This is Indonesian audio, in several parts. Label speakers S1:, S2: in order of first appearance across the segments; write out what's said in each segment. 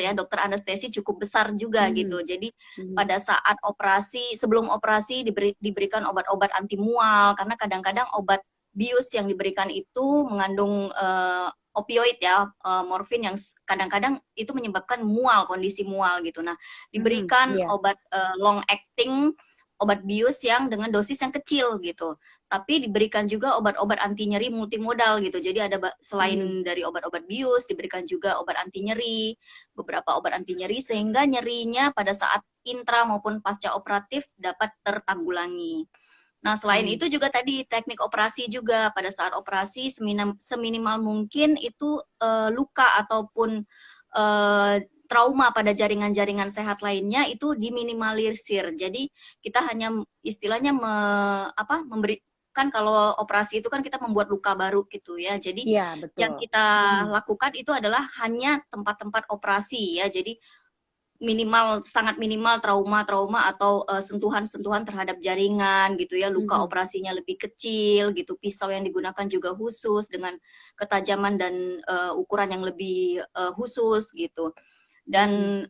S1: ya, dokter anestesi cukup besar juga gitu. Jadi pada saat operasi, sebelum operasi diberikan obat-obat anti mual, karena kadang-kadang obat bius yang diberikan itu mengandung opioid ya, morfin yang kadang-kadang itu menyebabkan mual, kondisi mual gitu. Nah, diberikan obat long acting, obat bius yang dengan dosis yang kecil gitu. Tapi diberikan juga obat-obat anti nyeri multimodal gitu. Jadi ada selain dari obat-obat bius, diberikan juga obat anti nyeri, beberapa obat anti nyeri sehingga nyerinya pada saat intra maupun pasca operatif dapat tertanggulangi. Nah, selain itu juga tadi teknik operasi juga pada saat operasi seminimal mungkin itu luka ataupun trauma pada jaringan-jaringan sehat lainnya itu diminimalisir. Jadi kita hanya istilahnya memberikan, kalau operasi itu kan kita membuat luka baru gitu ya. Jadi yang kita lakukan itu adalah hanya tempat-tempat operasi ya. Jadi sangat minimal trauma atau sentuhan-sentuhan terhadap jaringan gitu ya, luka operasinya lebih kecil gitu, pisau yang digunakan juga khusus dengan ketajaman dan ukuran yang lebih khusus gitu. Dan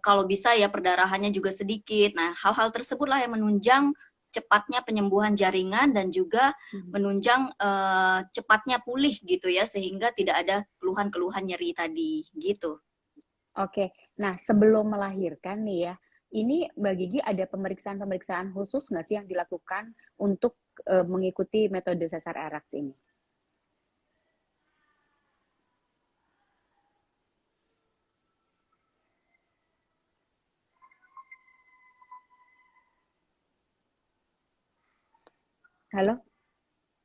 S1: kalau bisa ya perdarahannya juga sedikit. Nah, hal-hal tersebutlah yang menunjang cepatnya penyembuhan jaringan dan juga menunjang cepatnya pulih gitu ya, sehingga tidak ada keluhan-keluhan nyeri tadi gitu.
S2: Oke, nah sebelum melahirkan nih ya, ini Mbak Gigi ada pemeriksaan-pemeriksaan khusus nggak sih yang dilakukan untuk mengikuti metode sesar RX ini? Halo?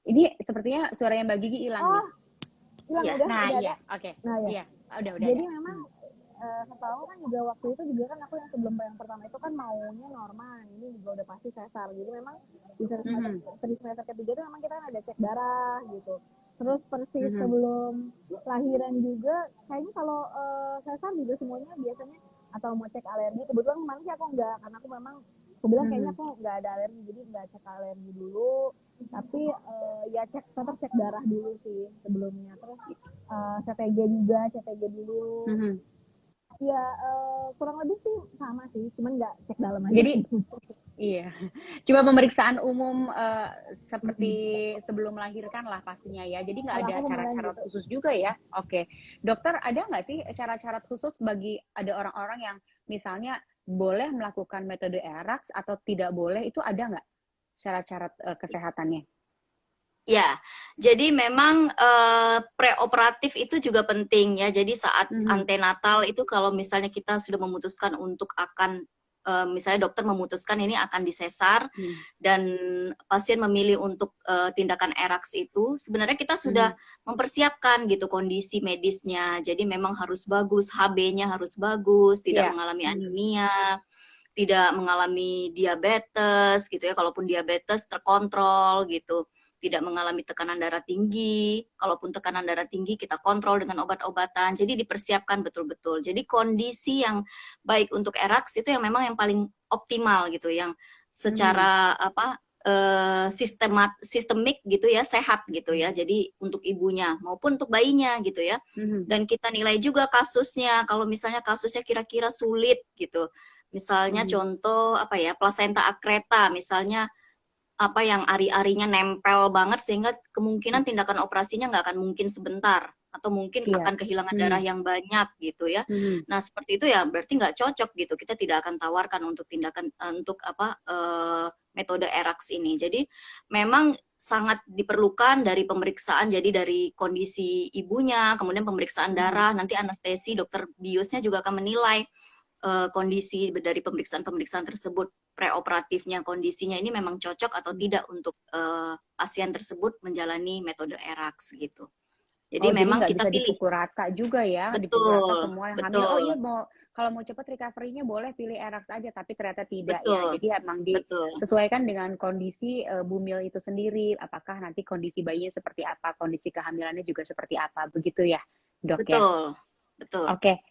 S2: Ini sepertinya suaranya Mbak Gigi hilang nih.
S3: Hilang
S1: ya.
S3: Udah,
S2: nah
S3: udah
S2: iya,
S3: ada.
S2: oke.
S3: Nah, ya.
S2: Iya, udah
S3: Jadi
S2: ada.
S3: memang setahu kan juga waktu itu juga kan aku yang sebelum yang pertama itu kan maunya normal, ini juga udah pasti sesar. Jadi memang di semester ketiga itu memang kita kan ada cek darah gitu. Terus persis sebelum lahiran juga kayaknya kalau sesar juga semuanya biasanya atau mau cek alergi. Kebetulan kemarin sih aku enggak, karena aku memang aku bilang kayaknya aku nggak ada alergi, jadi nggak cek alergi dulu. Tapi ya tetap cek darah dulu sih sebelumnya. Terus CTG dulu. Ya kurang lebih sih sama sih, cuman nggak cek dalam aja.
S2: Jadi iya, cuma pemeriksaan umum seperti sebelum melahirkan lah pastinya ya. Jadi nggak ada syarat-syarat khusus juga ya. Oke, dokter ada nggak sih syarat-syarat khusus bagi ada orang-orang yang misalnya boleh melakukan metode ERAX atau tidak boleh, itu ada nggak syarat-syarat kesehatannya?
S1: Ya, jadi memang preoperatif itu juga penting ya. Jadi saat antenatal itu kalau misalnya kita sudah memutuskan untuk akan misalnya dokter memutuskan ini akan disesar dan pasien memilih untuk tindakan ERAX itu, sebenarnya kita sudah mempersiapkan gitu kondisi medisnya. Jadi memang harus bagus, HB-nya harus bagus, tidak mengalami anemia, tidak mengalami diabetes gitu ya. Kalaupun diabetes terkontrol gitu, tidak mengalami tekanan darah tinggi. Kalaupun tekanan darah tinggi kita kontrol dengan obat-obatan. Jadi dipersiapkan betul-betul. Jadi kondisi yang baik untuk ERAX itu yang memang yang paling optimal gitu, yang secara sistemik gitu ya, sehat gitu ya. Jadi untuk ibunya maupun untuk bayinya gitu ya. Dan kita nilai juga kasusnya. Kalau misalnya kasusnya kira-kira sulit gitu. Misalnya contoh plasenta akreta misalnya, yang ari-arinya nempel banget sehingga kemungkinan tindakan operasinya nggak akan mungkin sebentar atau mungkin akan kehilangan darah yang banyak gitu ya. Nah seperti itu ya berarti nggak cocok gitu, kita tidak akan tawarkan untuk tindakan metode ERAX ini. Jadi memang sangat diperlukan dari pemeriksaan, jadi dari kondisi ibunya, kemudian pemeriksaan darah, nanti anestesi, dokter biusnya juga akan menilai kondisi dari pemeriksaan-pemeriksaan tersebut, preoperatifnya, kondisinya ini memang cocok atau tidak untuk pasien tersebut menjalani metode ERAX gitu. Jadi memang
S2: jadi
S1: kita
S2: bisa
S1: pilih.
S2: dipukul rata juga ya, dipukul rata semua yang hamil. Oh iya, kalau mau cepat recovery-nya boleh pilih ERAX aja, tapi ternyata tidak ya. Jadi emang disesuaikan dengan kondisi bumil itu sendiri, apakah nanti kondisi bayinya seperti apa, kondisi kehamilannya juga seperti apa, begitu ya, Dok ya?
S1: Betul.
S2: Oke.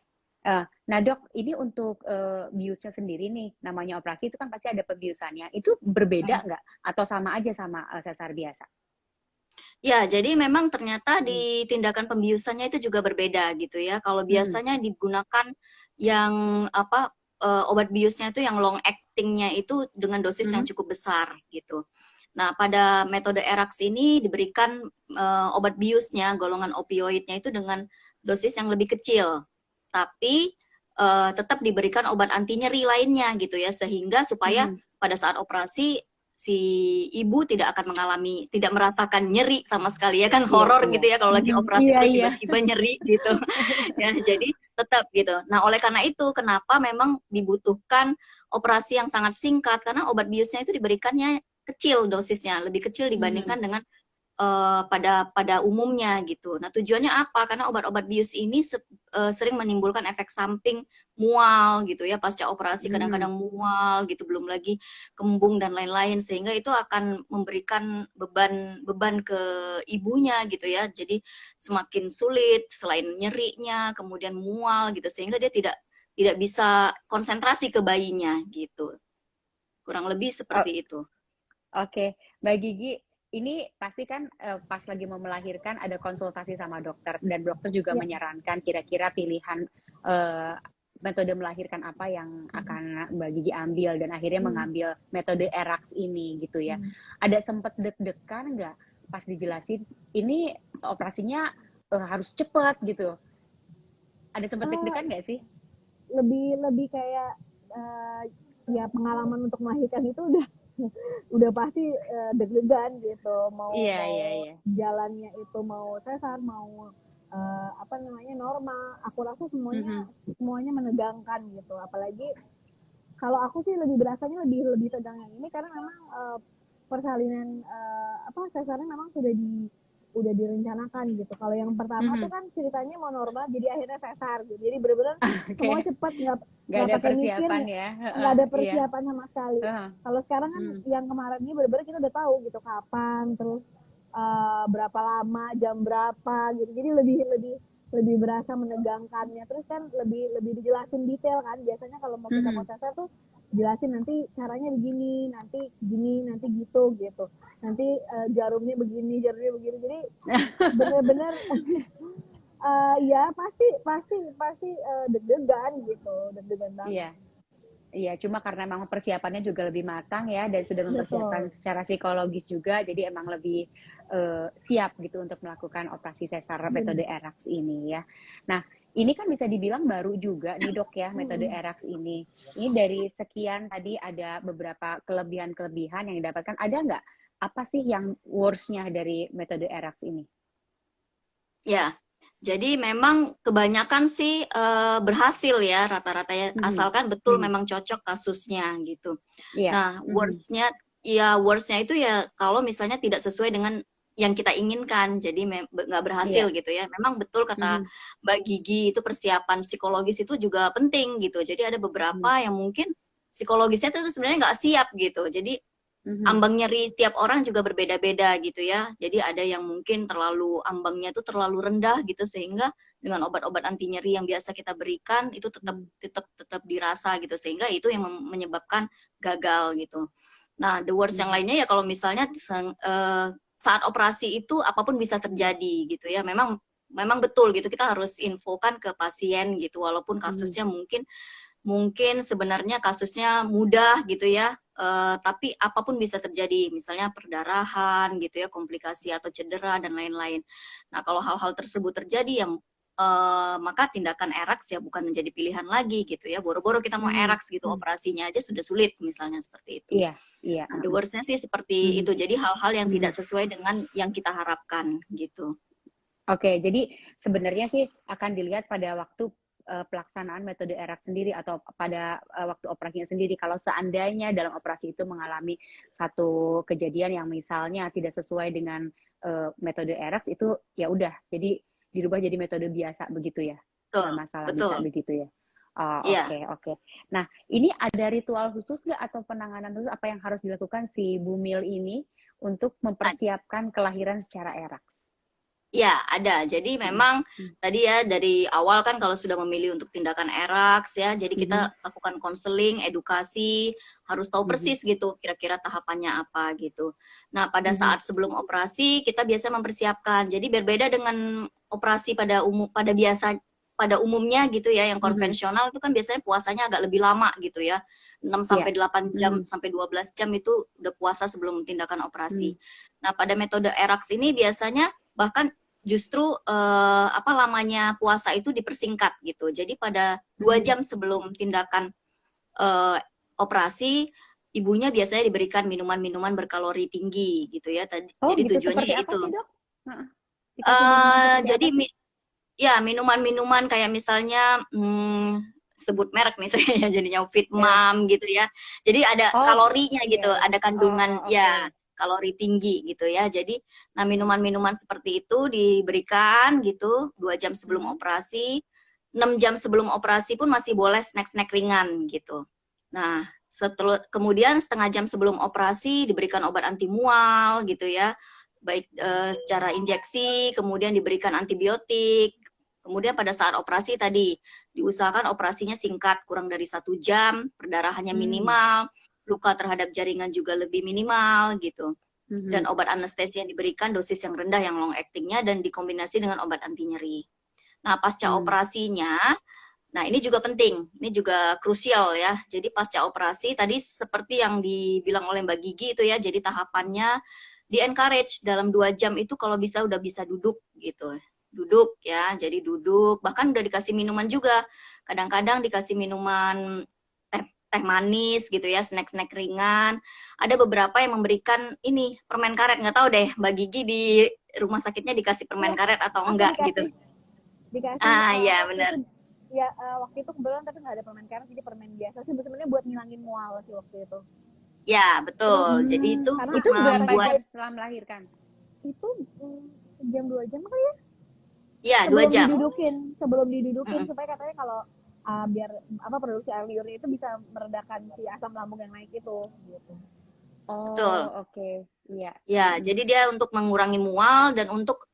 S2: Nah Dok, ini untuk biusnya sendiri nih, namanya operasi itu kan pasti ada pembiusannya. Itu berbeda nggak? Atau sama aja sama sesar biasa?
S1: Ya, jadi memang ternyata di tindakan pembiusannya itu juga berbeda gitu ya. Kalau biasanya digunakan yang apa obat biusnya itu yang long actingnya itu dengan dosis yang cukup besar gitu. Nah, pada metode ERAX ini diberikan obat biusnya, golongan opioidnya itu dengan dosis yang lebih kecil, tapi tetap diberikan obat anti nyeri lainnya gitu ya, sehingga supaya pada saat operasi si ibu tidak akan tidak merasakan nyeri sama sekali ya kan, horor gitu ya kalau lagi operasi terus tiba-tiba nyeri gitu ya, jadi tetap gitu. Nah, oleh karena itu kenapa memang dibutuhkan operasi yang sangat singkat, karena obat biusnya itu diberikannya kecil dosisnya, lebih kecil dibandingkan dengan pada umumnya gitu. Nah, tujuannya apa? Karena obat-obat bius ini sering menimbulkan efek samping mual gitu ya, pasca operasi kadang-kadang mual gitu, belum lagi kembung dan lain-lain, sehingga itu akan memberikan beban ke ibunya gitu ya. Jadi semakin sulit, selain nyerinya, kemudian mual gitu, sehingga dia tidak bisa konsentrasi ke bayinya gitu. Kurang lebih seperti itu.
S2: Oke, Mbak Gigi, ini pasti kan pas lagi mau melahirkan ada konsultasi sama dokter, dan dokter juga menyarankan kira-kira pilihan metode melahirkan apa yang akan Mbak Gigi ambil, dan akhirnya mengambil metode ERAX ini gitu ya. Ada sempet deg-degan nggak pas dijelasin ini operasinya harus cepat gitu? Ada sempet deg-degan nggak sih?
S3: Lebih kayak ya pengalaman untuk melahirkan itu udah pasti deg-degan gitu, mau jalannya itu mau sesar mau normal, aku rasa semuanya menegangkan gitu. Apalagi kalau aku sih lebih berasanya lebih tegang yang ini, karena memang persalinan sesarnya memang udah direncanakan gitu. Kalau yang pertama tuh kan ceritanya mau normal, jadi akhirnya sesar gitu. Jadi bener-bener semua cepat, nggak
S2: ada
S3: pakai mikir,
S2: persiapan ya,
S3: nggak ada persiapan sama sekali. Kalau sekarang kan yang kemarin ini bener-bener kita udah tahu gitu kapan, terus berapa lama, jam berapa gitu. Jadi lebih berasa menegangkannya. Terus kan lebih dijelasin detail kan. Biasanya kalau mau kita mau sesar tuh jelasin nanti caranya begini, nanti gini, nanti gitu. Nanti jarumnya begini. Jadi benar-benar ya pasti deg-degan gitu, deg-degan banget.
S2: Iya, cuma karena memang persiapannya juga lebih matang ya, dan sudah mempersiapkan secara psikologis juga, jadi emang lebih siap gitu untuk melakukan operasi sesar metode ERAX ini ya. Nah, ini kan bisa dibilang baru juga nih dok ya, metode ERAX ini. Ini dari sekian tadi ada beberapa kelebihan-kelebihan yang didapatkan. Ada nggak apa sih yang worst-nya dari metode ERAX ini?
S1: Ya, jadi memang kebanyakan sih berhasil ya rata-rata ya, asalkan betul memang cocok kasusnya gitu. Nah, worst-nya itu ya kalau misalnya tidak sesuai dengan yang kita inginkan, jadi nggak berhasil gitu ya. Memang betul kata Mbak Gigi, itu persiapan psikologis itu juga penting gitu. Jadi ada beberapa yang mungkin psikologisnya itu sebenarnya nggak siap gitu. Jadi ambang nyeri tiap orang juga berbeda-beda gitu ya. Jadi ada yang mungkin ambangnya itu terlalu rendah gitu, sehingga dengan obat-obat anti nyeri yang biasa kita berikan itu tetap dirasa gitu, sehingga itu yang menyebabkan gagal gitu. Nah, the worst yang lainnya ya kalau misalnya saat operasi itu apapun bisa terjadi gitu ya. Memang betul gitu, kita harus infokan ke pasien gitu, walaupun kasusnya mungkin sebenarnya kasusnya mudah gitu ya, tapi apapun bisa terjadi, misalnya perdarahan gitu ya, komplikasi atau cedera dan lain-lain. Nah, kalau hal-hal tersebut terjadi ya maka tindakan ERAX ya bukan menjadi pilihan lagi gitu ya. Boro-boro kita mau ERAX gitu, operasinya aja sudah sulit misalnya seperti itu.
S2: Iya.
S1: Nah, the worst-nya sih seperti itu. Jadi hal-hal yang tidak sesuai dengan yang kita harapkan gitu.
S2: Oke, jadi sebenarnya sih akan dilihat pada waktu pelaksanaan metode ERAX sendiri atau pada waktu operasinya sendiri. Kalau seandainya dalam operasi itu mengalami satu kejadian yang misalnya tidak sesuai dengan metode ERAX, itu ya udah, jadi dirubah jadi metode biasa begitu ya. Nggak masalah, bisa begitu ya. Oke. Nah, ini ada ritual khusus nggak atau penanganan khusus apa yang harus dilakukan si Bumil ini untuk mempersiapkan kelahiran secara ERAX?
S1: Ya, ada. Jadi memang tadi ya dari awal kan kalau sudah memilih untuk tindakan ERAX ya, jadi kita lakukan konseling, edukasi, harus tahu persis gitu kira-kira tahapannya apa gitu. Nah, pada saat sebelum operasi kita biasa mempersiapkan. Jadi berbeda dengan operasi pada pada umumnya gitu ya, yang konvensional itu kan biasanya puasanya agak lebih lama gitu ya. 6 sampai 8 jam sampai 12 jam itu udah puasa sebelum tindakan operasi. Nah, pada metode ERAX ini biasanya bahkan justru lamanya puasa itu dipersingkat gitu. Jadi pada 2 jam sebelum tindakan operasi, ibunya biasanya diberikan minuman-minuman berkalori tinggi gitu ya. Jadi
S2: gitu.
S1: tujuannya
S2: Seperti
S1: yaitu
S2: apa sih, Dok? Dikasih minuman seperti
S1: jadi
S2: apa sih?
S1: ya minuman-minuman kayak misalnya sebut merek nih saya jadinya Fit Mom gitu ya. Jadi ada kalorinya gitu, ada kandungan ya kalori tinggi gitu ya. Jadi nah minuman-minuman seperti itu diberikan gitu 2 jam sebelum operasi. 6 jam sebelum operasi pun masih boleh snack-snack ringan gitu. Nah, kemudian setengah jam sebelum operasi diberikan obat anti mual gitu ya. Baik secara injeksi, kemudian diberikan antibiotik. Kemudian pada saat operasi tadi diusahakan operasinya singkat, kurang dari 1 jam, perdarahannya minimal, luka terhadap jaringan juga lebih minimal gitu. Dan obat anestesi yang diberikan dosis yang rendah yang long actingnya dan dikombinasi dengan obat anti nyeri. Nah, pasca operasinya, nah ini juga penting, ini juga krusial ya. Jadi pasca operasi tadi seperti yang dibilang oleh Mbak Gigi itu ya, jadi tahapannya di-encourage dalam 2 jam itu kalau bisa udah bisa duduk gitu. Duduk ya, jadi duduk. Bahkan udah dikasih minuman juga. Kadang-kadang dikasih minuman teh manis gitu ya, snack-snack ringan. Ada beberapa yang memberikan ini, permen karet. Nggak tahu deh, Mbak Gigi di rumah sakitnya dikasih permen karet atau enggak gitu.
S3: Dikasih,
S1: ya benar.
S3: Waktu itu kebetulan tapi nggak ada permen karet, jadi permen biasa sih, sebenarnya buat ngilangin mual sih waktu itu.
S1: Ya, betul. Jadi itu
S2: berapa jam setelah melahirkan?
S3: Itu jam 2 jam kali ya?
S1: Ya, 2 jam.
S3: Sebelum didudukin supaya katanya kalau biar produksi air liurnya itu bisa meredakan si asam lambung yang naik itu gitu.
S1: Betul.
S2: Oke. Iya.
S1: Ya, jadi dia untuk mengurangi mual dan untuk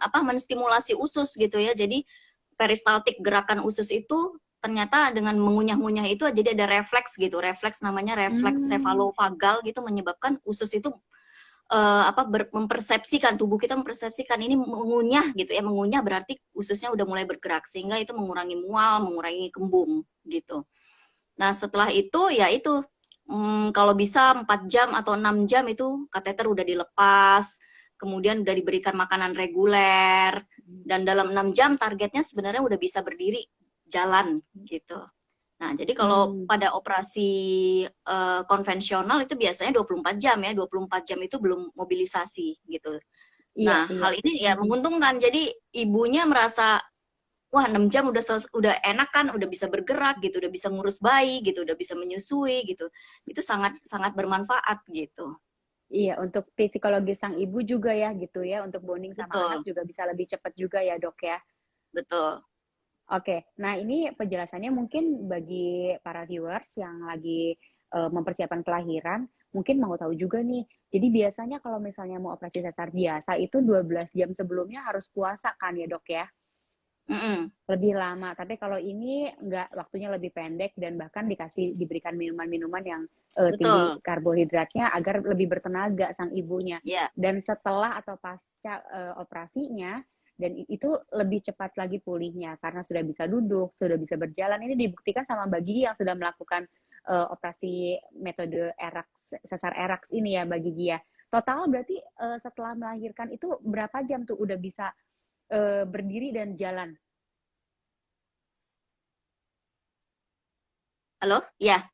S1: menstimulasi usus gitu ya. Jadi peristaltik gerakan usus itu ternyata dengan mengunyah-ngunyah itu jadi ada refleks gitu. Refleks namanya refleks sefalovagal gitu menyebabkan usus itu mempersepsikan, tubuh kita mempersepsikan ini mengunyah gitu ya. Mengunyah berarti ususnya udah mulai bergerak sehingga itu mengurangi mual, mengurangi kembung gitu. Nah, setelah itu ya itu kalau bisa 4 jam atau 6 jam itu kateter udah dilepas, kemudian udah diberikan makanan reguler, dan dalam 6 jam targetnya sebenarnya udah bisa berdiri, jalan gitu. Nah, jadi kalau pada operasi konvensional itu biasanya 24 jam ya, 24 jam itu belum mobilisasi gitu. Nah, hal ini ya menguntungkan, jadi ibunya merasa wah 6 jam udah enak kan, udah bisa bergerak gitu, udah bisa ngurus bayi gitu, udah bisa menyusui gitu. Itu sangat sangat bermanfaat gitu.
S2: Iya, untuk psikologi sang ibu juga ya gitu ya, untuk bonding sama anak juga bisa lebih cepat juga ya, Dok ya.
S1: Betul.
S2: Oke, nah ini penjelasannya mungkin bagi para viewers yang lagi mempersiapkan kelahiran, mungkin mau tahu juga nih. Jadi biasanya kalau misalnya mau operasi sesar biasa itu 12 jam sebelumnya harus puasa kan ya, Dok ya? Lebih lama, tapi kalau ini enggak, waktunya lebih pendek dan bahkan diberikan minuman-minuman yang tinggi karbohidratnya agar lebih bertenaga sang ibunya. Dan setelah atau pasca operasinya, dan itu lebih cepat lagi pulihnya karena sudah bisa duduk, sudah bisa berjalan. Ini dibuktikan sama Mbak Gigi yang sudah melakukan operasi metode ERAX, sesar ERAX ini ya Mbak Gigi ya. Total berarti setelah melahirkan itu berapa jam tuh udah bisa berdiri dan jalan?
S1: Halo? Ya.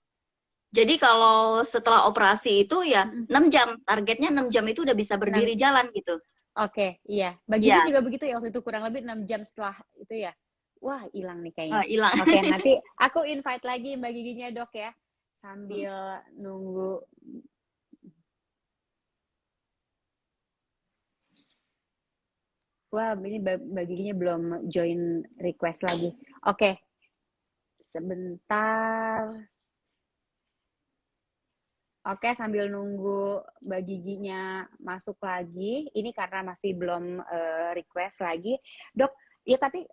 S1: Jadi kalau setelah operasi itu ya 6 jam, targetnya 6 jam itu udah bisa berdiri jalan gitu.
S2: Oke, iya. Bagi juga begitu ya waktu itu kurang lebih 6 jam setelah itu ya. Wah, hilang nih kayaknya.
S1: Hilang.
S2: Oke, nanti aku invite lagi Mbak Giginya, Dok ya. Sambil nunggu. Wah, ini Mbak Giginya belum join request lagi. Oke. Sebentar. Oke, sambil nunggu Mbak Giginya masuk lagi. Ini karena masih belum request lagi. Dok, ya tapi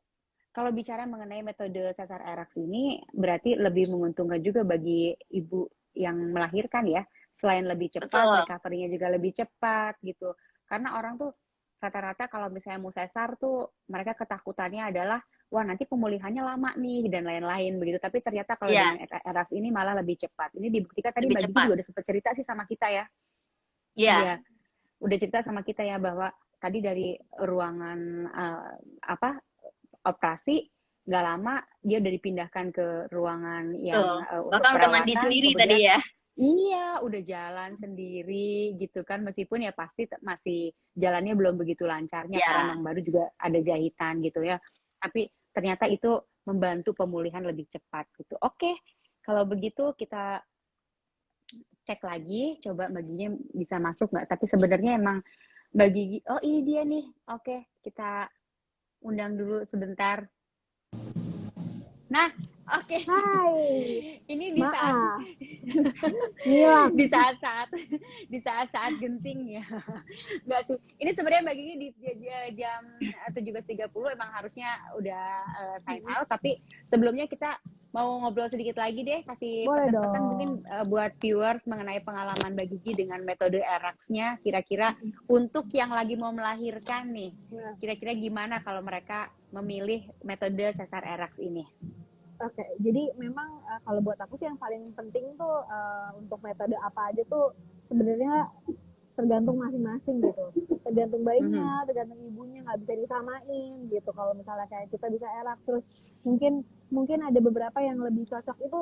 S2: kalau bicara mengenai metode sesar ERAX ini berarti lebih menguntungkan juga bagi ibu yang melahirkan ya. Selain lebih cepat, recovery-nya juga lebih cepat gitu. Karena orang tuh rata-rata kalau misalnya mau sesar tuh mereka ketakutannya adalah wah nanti pemulihannya lama nih dan lain-lain begitu. Tapi ternyata kalau
S1: Iya,
S2: dengan RF ini malah lebih cepat. Ini dibuktikan tadi
S1: lebih
S2: Mbak Gigi
S1: cepat.
S2: juga udah sempat cerita sih sama kita ya.
S1: Iya,
S2: Iya, udah cerita sama kita ya bahwa tadi dari ruangan operasi nggak lama dia udah dipindahkan ke ruangan yang
S1: betul.
S2: untuk
S1: Bahkan udah mandi
S2: perawatan,
S1: sendiri tadi
S2: kemudian
S1: ya.
S2: iya udah jalan sendiri gitu kan, meskipun ya pasti masih jalannya belum begitu lancarnya karena
S1: Ya,
S2: memang baru juga ada jahitan gitu ya, tapi ternyata itu membantu pemulihan lebih cepat gitu. Oke, kalau begitu kita cek lagi, coba baginya bisa masuk nggak, tapi sebenarnya emang bagi, oh ini dia nih, oke kita undang dulu sebentar. Nah, oke.
S3: Hai,
S2: Ini
S3: maaf. Ngilang.
S2: di saat-saat genting ya. Enggak sih. Ini sebenarnya Mbak Gigi di jam 17.30 emang harusnya udah sign out, tapi sebelumnya kita mau ngobrol sedikit lagi deh, kasih
S3: Boleh
S2: pesan-pesan mungkin
S3: dong.
S2: buat viewers mengenai pengalaman Mbak Gigi dengan metode ERAX-nya, kira-kira untuk yang lagi mau melahirkan nih, kira-kira gimana kalau mereka memilih metode sesar ERAX ini?
S3: Oke, jadi memang kalau buat aku sih yang paling penting tuh untuk metode apa aja tuh sebenarnya tergantung masing-masing gitu. Tergantung bayinya, tergantung ibunya, nggak bisa disamain gitu. Kalau misalnya kayak kita bisa erak terus mungkin ada beberapa yang lebih cocok itu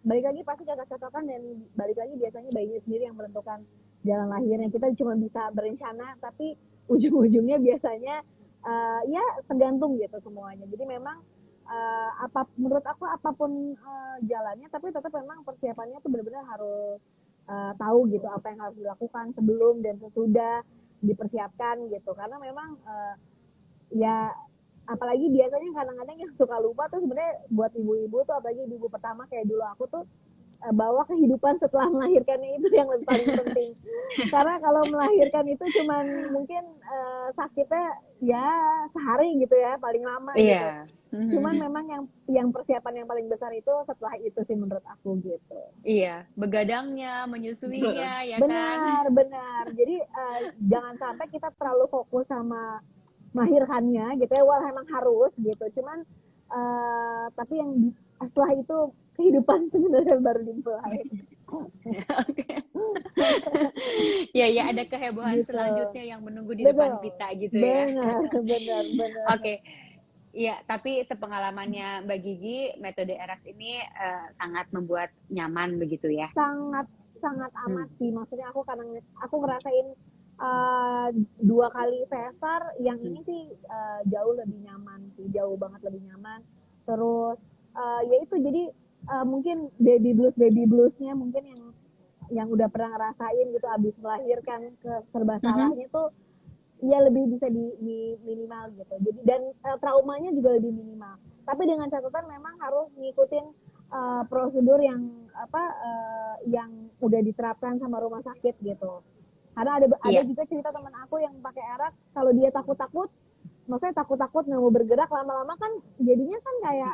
S3: balik lagi pasti cocok-cocokan dan balik lagi biasanya bayinya sendiri yang menentukan jalan lahirnya. Kita cuma bisa berencana tapi ujung-ujungnya biasanya ya tergantung gitu semuanya. Jadi memang menurut aku apapun jalannya tapi tetap memang persiapannya tuh benar-benar harus tahu gitu apa yang harus dilakukan sebelum dan sesudah dipersiapkan gitu karena memang ya apalagi biasanya kadang-kadang yang suka lupa tuh sebenarnya buat ibu-ibu tuh apalagi ibu pertama kayak dulu aku tuh bahwa kehidupan setelah melahirkannya itu yang lebih paling penting karena kalau melahirkan itu cuman mungkin sakitnya ya sehari gitu ya paling lama gitu
S2: Iya.
S3: cuman memang yang persiapan yang paling besar itu setelah itu sih menurut aku gitu.
S2: Iya, begadangnya, menyusuinya, ya kan?
S3: Benar, benar. Jadi jangan sampai kita terlalu fokus sama melahirkannya gitu ya, wah emang harus gitu. Cuman tapi yang setelah itu kehidupan sebenarnya baru dimulai.
S2: Oke. Ya, ya ada kehebohan
S3: Gitu.
S2: selanjutnya yang menunggu di depan
S3: Betul.
S2: kita gitu ya.
S3: Benar, benar, benar.
S2: Oke. Iya, tapi sepengalamannya Mbak Gigi, metode ERAS ini sangat membuat nyaman begitu ya?
S3: Sangat sangat amat sih. Maksudnya aku ngerasain 2 kali sesar, yang ini sih jauh lebih nyaman sih, jauh banget lebih nyaman. Terus ya itu jadi mungkin baby bluesnya mungkin yang udah pernah ngerasain gitu abis melahirkan ke serba salahnya tuh ya lebih bisa di minimal gitu. Jadi dan traumanya juga lebih minimal. Tapi dengan catatan memang harus ngikutin prosedur yang udah diterapkan sama rumah sakit gitu. Karena ada juga cerita teman aku yang pakai erak, kalau dia takut-takut, maksudnya takut-takut nggak mau bergerak lama-lama kan jadinya kan kayak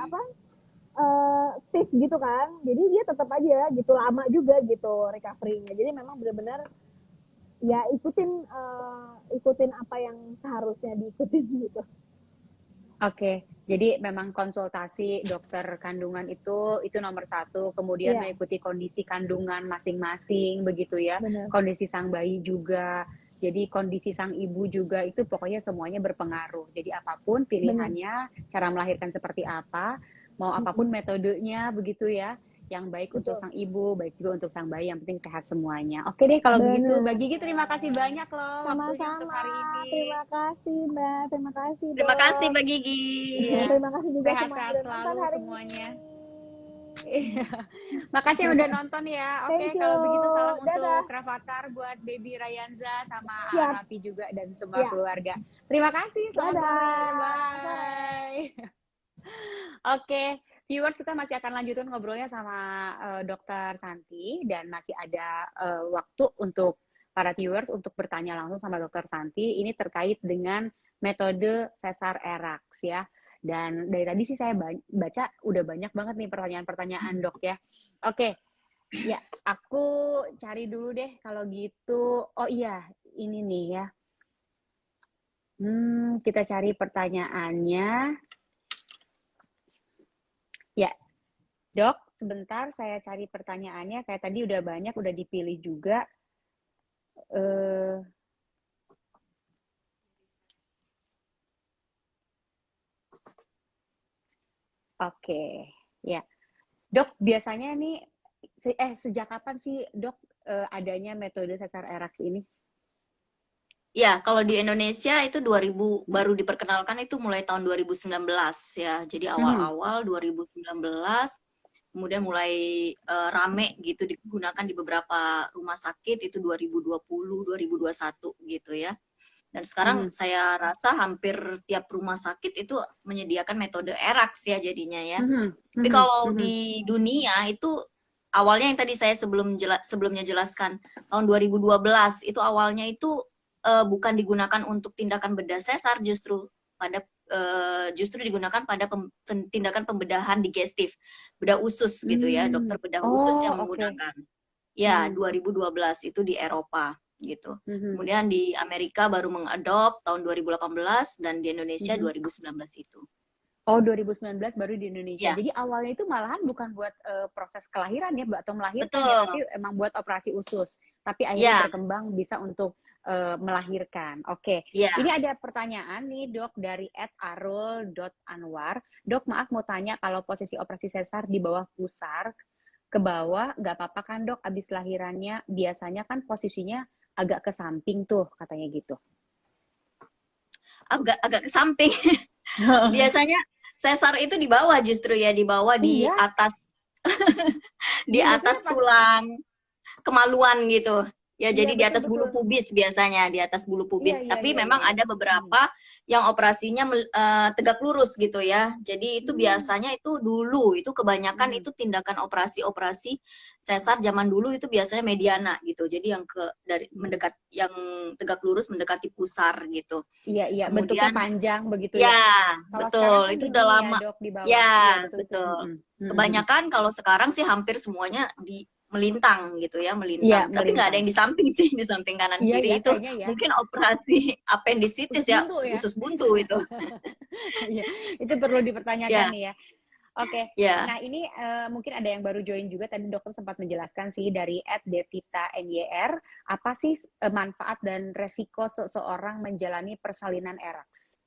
S3: stiff gitu kan. Jadi dia tetap aja gitu lama juga gitu recovery-nya. Jadi memang benar-benar ya ikutin apa yang seharusnya diikutin gitu.
S2: Oke, jadi memang konsultasi dokter kandungan itu nomor satu, kemudian mengikuti kondisi kandungan masing-masing begitu ya,
S3: Benar.
S2: kondisi sang bayi juga, jadi kondisi sang ibu juga itu pokoknya semuanya berpengaruh. Jadi apapun pilihannya, cara melahirkan seperti apa, mau apapun metodenya begitu ya, yang baik untuk sang ibu, baik juga untuk sang bayi, yang penting sehat semuanya. Oke deh kalau begitu, Mbak Gigi terima kasih banyak loh waktunya untuk hari ini.
S3: Terima kasih Mbak, terima kasih.
S1: Terima kasih Mbak Gigi.
S3: Ya, terima kasih juga
S2: sehat-sehat selalu semuanya. Makasih yang udah nonton ya. Oke, kalau begitu salam untuk Rafathar buat Baby Rayanza sama Raffi juga dan semua keluarga. Terima kasih, selamat sore. Bye. Oke, viewers kita masih akan lanjutin ngobrolnya sama Dokter Santi dan masih ada waktu untuk para viewers untuk bertanya langsung sama Dokter Santi. Ini terkait dengan metode sesar ERAX ya. Dan dari tadi sih saya baca udah banyak banget nih pertanyaan-pertanyaan dok ya. Oke, ya aku cari dulu deh kalau gitu. Oh iya, ini nih ya. Kita cari pertanyaannya. Dok, sebentar saya cari pertanyaannya. Kayak tadi udah banyak, udah dipilih juga. Eh, Oke, ya. Dok, biasanya nih, sejak kapan sih dok adanya metode sesar Eraks ini?
S1: Ya, kalau di Indonesia itu 2000 baru diperkenalkan itu mulai tahun 2019 ya. Jadi
S2: Mhm.
S1: awal-awal 2019 kemudian mulai rame gitu digunakan di beberapa rumah sakit itu 2020, 2021 gitu ya. Dan sekarang
S2: Mhm.
S1: saya rasa hampir tiap rumah sakit itu menyediakan metode ERAX ya jadinya ya.
S2: Mhm.
S1: Tapi
S2: Mhm.
S1: kalau
S2: Mhm.
S1: di dunia itu awalnya yang tadi saya sebelumnya jelaskan tahun 2012 itu awalnya itu bukan digunakan untuk tindakan bedah sesar justru digunakan pada tindakan pembedahan digestif, bedah usus gitu ya, dokter bedah usus
S2: Oh,
S1: yang
S2: oke.
S1: menggunakan. Ya,
S2: Mhm.
S1: 2012 itu di Eropa gitu.
S2: Mhm.
S1: Kemudian di Amerika baru mengadop tahun 2018 dan di Indonesia
S2: Mhm.
S1: 2019 itu.
S2: Oh, 2019 baru di Indonesia.
S1: Ya,
S2: Jadi awalnya itu malahan bukan buat proses kelahiran ya, atau melahirkan ya,
S1: betul.
S2: tapi emang buat operasi usus. Tapi akhirnya
S1: Ya,
S2: berkembang bisa untuk melahirkan. Oke, ini
S1: ya.
S2: ada pertanyaan nih dok dari @arul.anwar. Dok, maaf mau tanya kalau posisi operasi sesar di bawah pusar ke bawah, nggak apa-apa kan dok? Abis lahirannya biasanya kan posisinya agak ke samping tuh katanya gitu.
S1: Agak agak ke samping. Biasanya sesar itu di bawah justru ya, di bawah di
S2: Iya,
S1: atas di
S2: iya biasanya
S1: atas
S2: pas,
S1: tulang kemaluan gitu. Ya,
S2: iya
S1: jadi di
S2: betul
S1: atas
S2: betul.
S1: bulu pubis biasanya, di atas bulu
S2: Iya
S1: pubis.
S2: iya
S1: Tapi
S2: iya iya
S1: memang
S2: iya.
S1: ada
S2: Hmm.
S1: beberapa yang operasinya tegak lurus gitu ya. Jadi itu
S2: Hmm.
S1: biasanya itu dulu, itu kebanyakan
S2: Hmm.
S1: itu tindakan operasi-operasi sesar zaman dulu itu biasanya mediana gitu. Jadi yang dari
S2: Hmm.
S1: mendekat yang tegak lurus mendekati pusar gitu.
S2: Iya iya bentuknya
S1: Kemudian
S2: panjang begitu ya.
S1: ya,
S2: Kalau sekarang
S1: betul.
S2: kan
S1: Itu udah
S2: begini ya
S1: lama.
S2: dok di bawah. Iya
S1: Ya,
S2: betul betul.
S1: betul.
S2: Hmm. Hmm. Hmm. Hmm.
S1: Kebanyakan kalau sekarang sih hampir semuanya di melintang gitu ya,
S2: Iya
S1: melintang. Tapi nggak ada
S2: melintang.
S1: yang di samping sih, di samping kanan
S2: Iya ya
S1: kiri itu
S2: kayaknya ya.
S1: mungkin operasi apendisitis
S2: Usus
S1: ya,
S2: buntu ya.
S1: usus buntu itu.
S2: Iya itu perlu dipertanyakan
S1: Ya,
S2: nih ya. Oke,
S1: ya.
S2: nah ini mungkin ada yang baru join juga, tadi dokter sempat menjelaskan sih dari @devita_nyer, apa sih manfaat dan resiko seseorang menjalani persalinan eraks?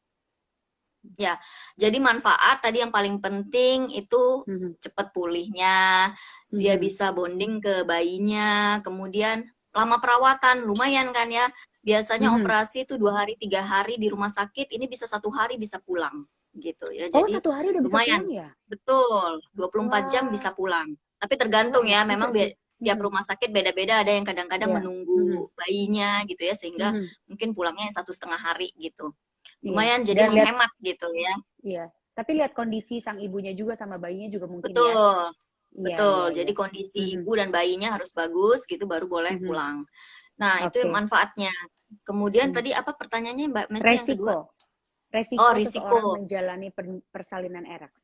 S1: Ya, jadi manfaat tadi yang paling penting itu
S2: Mhm.
S1: cepat pulihnya, dia
S2: Mhm.
S1: bisa bonding ke bayinya, kemudian lama perawatan, lumayan kan ya. Biasanya
S2: Mhm.
S1: operasi itu 2 hari 3 hari di rumah sakit, ini bisa 1 hari bisa pulang gitu ya.
S2: Oh,
S1: Jadi
S2: 1 hari udah bisa
S1: lumayan,
S2: pulang ya?
S1: betul, 24 jam
S2: Wah,
S1: bisa pulang. Tapi
S2: wah
S1: tergantung
S2: enak
S1: ya,
S2: juga
S1: memang
S2: sih.
S1: tiap
S2: Mhm.
S1: rumah sakit beda-beda, ada yang kadang-kadang
S2: Iya. Mhm.
S1: menunggu bayinya gitu ya, sehingga
S2: Mhm.
S1: mungkin pulangnya 1,5 hari gitu.
S2: Iya.
S1: Lumayan jadi
S2: Dan lihat,
S1: menghemat gitu ya.
S2: iya. Tapi lihat kondisi sang ibunya juga sama bayinya juga mungkin ya.
S1: Betul,
S2: Iya,
S1: betul.
S2: iya,
S1: Jadi
S2: iya.
S1: kondisi
S2: Mhm.
S1: ibu dan bayinya harus bagus gitu baru boleh
S2: Mhm.
S1: pulang. Nah, itu
S2: Oke.
S1: manfaatnya. Kemudian
S2: Mhm.
S1: tadi apa pertanyaannya Mbak Mesty yang kedua?
S2: Resiko.
S1: Oh,
S2: Resiko seseorang
S1: risiko.
S2: menjalani persalinan eraks.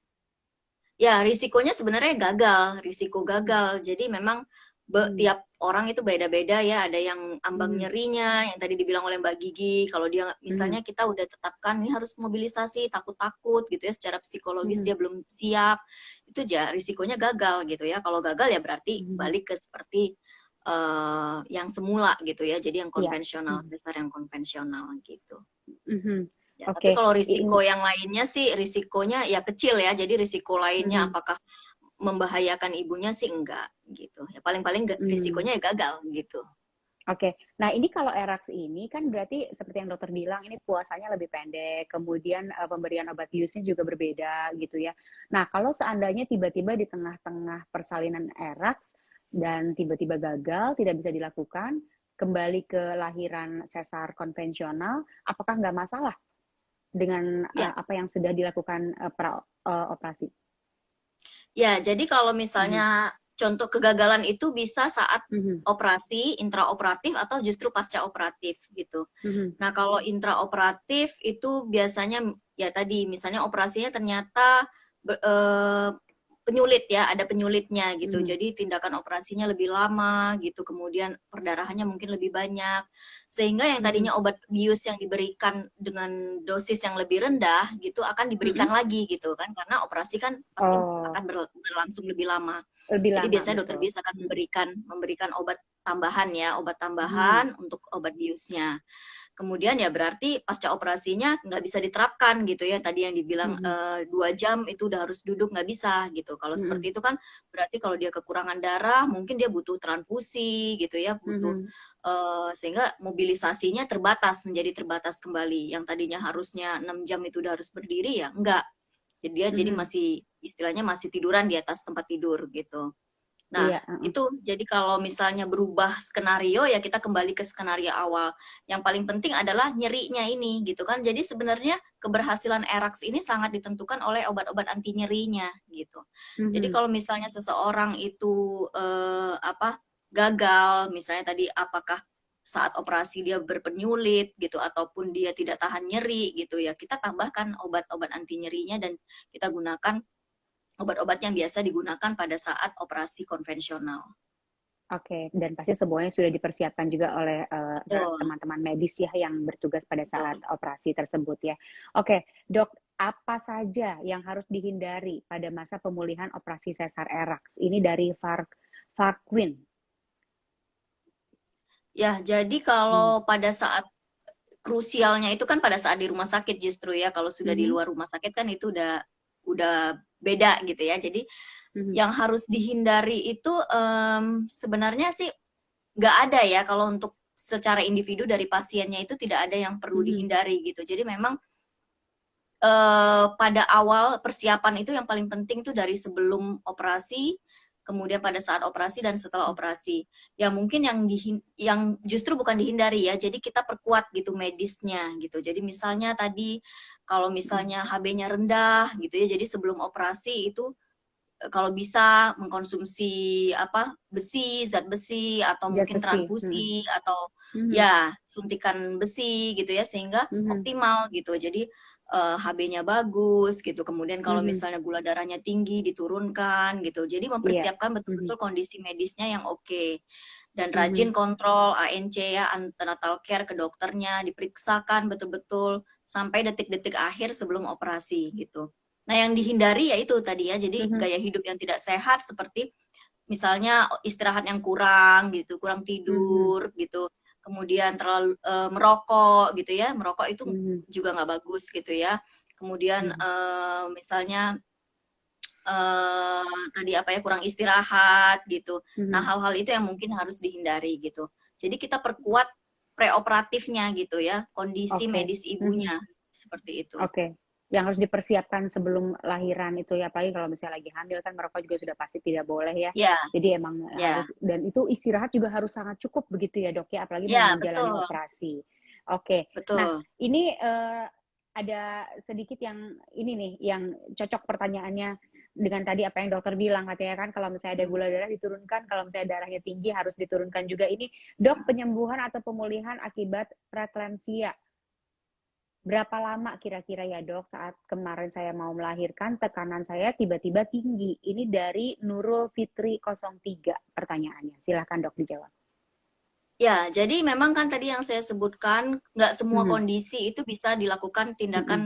S1: Ya, risikonya sebenarnya gagal, risiko
S2: Mhm.
S1: gagal. Jadi memang
S2: Mhm.
S1: tiap orang itu beda-beda ya. Ada yang ambang
S2: Mhm.
S1: nyerinya, yang tadi dibilang oleh Mbak Gigi. Kalau dia
S2: Mhm.
S1: misalnya kita udah tetapkan ini harus mobilisasi, takut-takut gitu ya, secara psikologis
S2: Mhm.
S1: dia belum siap, itu ya risikonya gagal gitu ya. Kalau gagal ya berarti
S2: Mhm.
S1: balik ke seperti yang semula gitu ya. Jadi yang
S2: Iya.
S1: konvensional,
S2: Mhm.
S1: sesar yang konvensional gitu.
S2: Mhm.
S1: Ya, tapi
S2: Oke.
S1: kalau risiko yang lainnya sih risikonya ya kecil ya. Jadi risiko lainnya
S2: Mhm.
S1: apakah membahayakan ibunya sih enggak gitu. Ya paling-paling
S2: Hmm.
S1: risikonya ya gagal gitu.
S2: Oke. Nah, ini kalau eraks ini kan berarti seperti yang dokter bilang ini puasanya lebih pendek, kemudian pemberian obat biusnya juga berbeda gitu ya. Nah, kalau seandainya tiba-tiba di tengah-tengah persalinan eraks dan tiba-tiba gagal, tidak bisa dilakukan, kembali ke lahiran sesar konvensional, apakah nggak masalah dengan
S1: Ya,
S2: apa yang sudah dilakukan operasi?
S1: ya jadi kalau
S2: Mhm.
S1: misalnya contoh kegagalan itu bisa saat
S2: Mhm.
S1: operasi, intraoperatif atau justru pasca operatif gitu.
S2: Mhm.
S1: Nah, kalau intraoperatif itu biasanya ya tadi misalnya operasinya ternyata penyulit ya, ada penyulitnya gitu.
S2: Mhm.
S1: Jadi tindakan operasinya lebih lama gitu, kemudian perdarahannya mungkin lebih banyak. Sehingga yang
S2: Mhm.
S1: tadinya obat bius yang diberikan dengan dosis yang lebih rendah gitu akan
S2: Mhm.
S1: diberikan lagi gitu kan, karena operasi kan pasti
S2: Oh,
S1: akan berlangsung lebih lama.
S2: lebih
S1: Jadi
S2: lama,
S1: biasanya dokter
S2: betul.
S1: bius akan memberikan obat tambahan ya, obat
S2: Mhm.
S1: tambahan untuk obat biusnya. Kemudian ya berarti pasca operasinya nggak bisa diterapkan gitu ya. Tadi yang dibilang
S2: Mhm.
S1: 2 jam itu udah harus duduk, nggak bisa gitu. Kalau
S2: Mhm.
S1: seperti itu kan berarti kalau dia kekurangan darah, mungkin dia butuh transfusi gitu ya, butuh
S2: Mhm.
S1: sehingga mobilisasinya terbatas, menjadi terbatas kembali. Yang tadinya harusnya 6 jam itu udah harus berdiri ya enggak. Jadi dia jadi
S2: Mhm.
S1: masih istilahnya masih tiduran di atas tempat tidur gitu. Nah,
S2: Iya, heeh.
S1: itu jadi kalau misalnya berubah skenario ya kita kembali ke skenario awal. Yang paling penting adalah nyerinya ini gitu kan. Jadi sebenarnya keberhasilan ERAX ini sangat ditentukan oleh obat-obat anti nyerinya gitu. Jadi
S2: Mhm.
S1: kalau misalnya seseorang itu gagal, misalnya tadi apakah saat operasi dia berpenyulit gitu ataupun dia tidak tahan nyeri gitu ya, kita tambahkan obat-obat anti nyerinya dan kita gunakan obat-obat yang biasa digunakan pada saat operasi konvensional.
S2: Oke, dan pasti semuanya sudah dipersiapkan juga oleh
S1: Betul,
S2: teman-teman medis ya yang bertugas pada saat
S1: betul.
S2: operasi tersebut ya. Oke, Dok, apa saja yang harus dihindari pada masa pemulihan operasi sesar ERAX? Ini dari Farquin.
S1: Ya, jadi
S2: Mhm.
S1: kalau pada saat krusialnya itu kan pada saat di rumah sakit justru ya, kalau sudah di
S2: Mhm.
S1: luar rumah sakit kan itu udah beda gitu ya. Jadi
S2: Mhm.
S1: yang harus dihindari itu sebenarnya sih nggak ada ya kalau untuk secara individu dari pasiennya itu tidak ada yang perlu
S2: Mhm.
S1: dihindari gitu. Jadi memang pada awal persiapan itu yang paling penting tuh dari sebelum operasi, kemudian pada saat operasi dan setelah operasi. Ya mungkin yang justru bukan dihindari ya, jadi kita perkuat gitu medisnya gitu. Jadi misalnya tadi kalau
S2: Mhm.
S1: misalnya HB-nya rendah gitu ya, jadi sebelum operasi itu kalau bisa mengkonsumsi besi, zat besi atau
S2: Zat
S1: mungkin
S2: besi. Mhm.
S1: transfusi atau
S2: Mhm.
S1: ya suntikan besi gitu ya sehingga
S2: Mhm.
S1: optimal gitu. Jadi HB-nya bagus gitu. Kemudian kalau
S2: Mhm.
S1: misalnya gula darahnya tinggi diturunkan gitu. Jadi
S2: Iya.
S1: mempersiapkan
S2: Mhm.
S1: betul-betul kondisi medisnya yang oke. Dan
S2: Mhm.
S1: rajin kontrol ANC ya antenatal care ke dokternya, diperiksakan betul-betul sampai detik-detik akhir sebelum operasi gitu. Nah, yang dihindari ya itu tadi ya, jadi
S2: Mhm.
S1: gaya hidup yang tidak sehat seperti misalnya istirahat yang kurang gitu, kurang
S2: Mhm.
S1: tidur gitu, kemudian terlalu merokok gitu ya, merokok itu
S2: Mhm.
S1: juga nggak bagus gitu ya. Kemudian
S2: Mhm.
S1: misalnya tadi kurang istirahat gitu. Nah,
S2: Mhm.
S1: hal-hal itu yang mungkin harus dihindari gitu. Jadi kita perkuat preoperatifnya gitu ya, kondisi
S2: Oke.
S1: medis
S2: Mhm.
S1: ibunya seperti itu.
S2: Oke, yang harus dipersiapkan sebelum lahiran itu ya, apalagi kalau misalnya lagi hamil kan merokok juga sudah pasti tidak boleh ya.
S1: Ya,
S2: Jadi emang harus
S1: ya.
S2: dan itu istirahat juga harus sangat cukup begitu ya, Dok, ya, apalagi mau
S1: Ya,
S2: menjalani
S1: betul,
S2: operasi. Oke. Nah,
S1: betul.
S2: ini, ada sedikit yang ini nih, yang cocok pertanyaannya dengan tadi apa yang dokter bilang, katanya kan kalau misalnya ada
S1: Hmm.
S2: gula darah diturunkan, kalau misalnya darahnya tinggi harus diturunkan juga. Ini, Dok, penyembuhan atau pemulihan akibat preeklamsia berapa lama kira-kira ya Dok saat kemarin saya mau melahirkan tekanan saya tiba-tiba tinggi. Ini dari Nurul Fitri 03 pertanyaannya. Silahkan Dok dijawab.
S1: Ya, jadi memang kan tadi yang saya sebutkan, nggak semua
S2: Mhm.
S1: kondisi itu bisa dilakukan
S2: Mhm.
S1: tindakan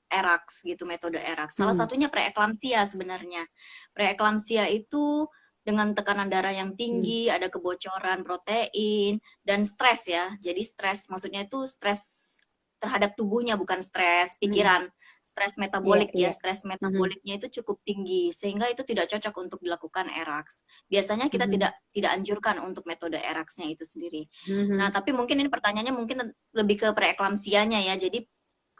S1: ERAX gitu, metode ERAX. Salah
S2: Mhm.
S1: satunya preeklamsia sebenarnya. Preeklamsia itu dengan tekanan darah yang
S2: Mhm.
S1: tinggi, ada kebocoran protein, dan stres ya. Jadi stres, maksudnya itu stres terhadap tubuhnya, bukan stres
S2: Mhm.
S1: pikiran. Stres
S2: Iya,
S1: metabolik ya,
S2: iya.
S1: stres
S2: Mhm.
S1: metaboliknya itu cukup tinggi, sehingga itu tidak cocok untuk dilakukan ERAX. Biasanya kita
S2: Mhm.
S1: tidak anjurkan untuk metode ERAX-nya itu sendiri. Nah,
S2: Mhm.
S1: tapi mungkin ini pertanyaannya mungkin lebih ke preeklamsianya ya. Jadi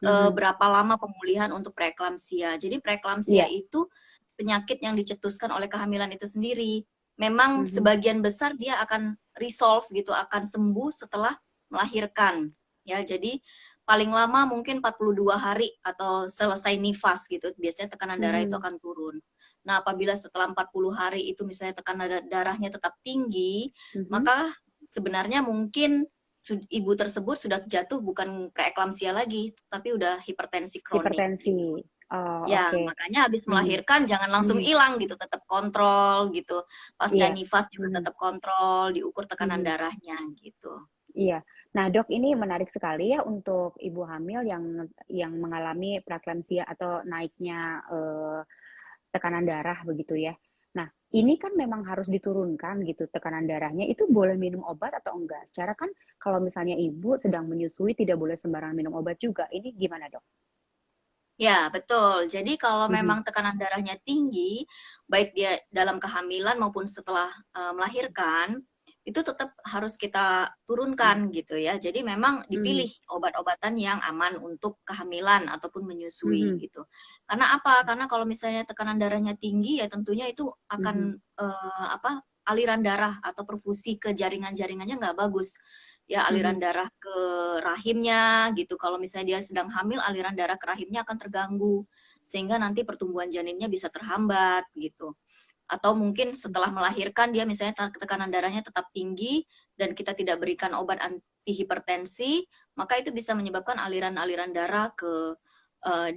S2: Mhm.
S1: berapa lama pemulihan untuk preeklamsia? Jadi preeklamsia
S2: Iya.
S1: itu penyakit yang dicetuskan oleh kehamilan itu sendiri. Memang
S2: Mhm.
S1: sebagian besar dia akan resolve gitu, akan sembuh setelah melahirkan. Ya, jadi paling lama mungkin 42 hari atau selesai nifas gitu. Biasanya tekanan darah itu
S2: Mhm.
S1: akan turun. Nah, apabila setelah 40 hari itu misalnya tekanan darahnya tetap tinggi,
S2: Mhm.
S1: maka sebenarnya mungkin ibu tersebut sudah jatuh bukan preeklamsia lagi, tapi udah hipertensi kronik
S2: Hipertensi.
S1: gitu.
S2: Oh,
S1: Ya,
S2: oke.
S1: makanya habis
S2: Mhm.
S1: melahirkan jangan langsung
S2: Mhm.
S1: hilang gitu, tetap kontrol gitu. Pasca
S2: Iya.
S1: nifas juga
S2: Mhm.
S1: tetap kontrol, diukur tekanan
S2: Mhm.
S1: darahnya gitu.
S2: Iya. Nah, Dok, ini menarik sekali ya untuk ibu hamil yang mengalami preeklampsia atau naiknya tekanan darah begitu ya. Nah, ini kan memang harus diturunkan gitu tekanan darahnya. Itu boleh minum obat atau enggak? Secara kan kalau misalnya ibu sedang menyusui tidak boleh sembarangan minum obat juga. Ini gimana, Dok?
S1: Ya, betul. Jadi kalau
S2: Mhm.
S1: memang tekanan darahnya tinggi, baik dia dalam kehamilan maupun setelah melahirkan, itu tetap harus kita
S2: Mhm.
S1: turunkan gitu ya. Jadi memang
S2: Mhm.
S1: dipilih obat-obatan yang aman untuk kehamilan ataupun menyusui
S2: Mhm.
S1: gitu. Karena apa? Karena kalau misalnya tekanan darahnya tinggi ya tentunya itu
S2: Mhm.
S1: akan apa? Aliran darah atau perfusi ke jaringan-jaringannya nggak bagus. Ya aliran
S2: Mhm.
S1: darah ke rahimnya gitu. Kalau misalnya dia sedang hamil, aliran darah ke rahimnya akan terganggu sehingga nanti pertumbuhan janinnya bisa terhambat gitu. Atau mungkin setelah melahirkan dia misalnya tekanan darahnya tetap tinggi dan kita tidak berikan obat anti hipertensi, maka itu bisa menyebabkan aliran-aliran darah ke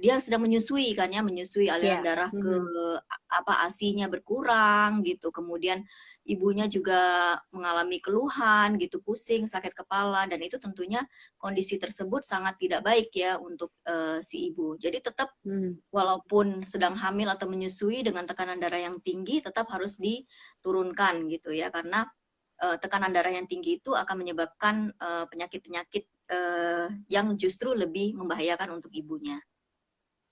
S1: dia sedang menyusui kan ya, menyusui aliran
S2: Iya.
S1: darah ke
S2: Mhm.
S1: apa ASI-nya berkurang gitu. Kemudian ibunya juga mengalami keluhan gitu, pusing, sakit kepala dan itu tentunya kondisi tersebut sangat tidak baik ya untuk si ibu. Jadi tetap
S2: Mhm.
S1: walaupun sedang hamil atau menyusui dengan tekanan darah yang tinggi tetap harus diturunkan gitu ya karena tekanan darah yang tinggi itu akan menyebabkan penyakit-penyakit yang justru lebih membahayakan untuk ibunya.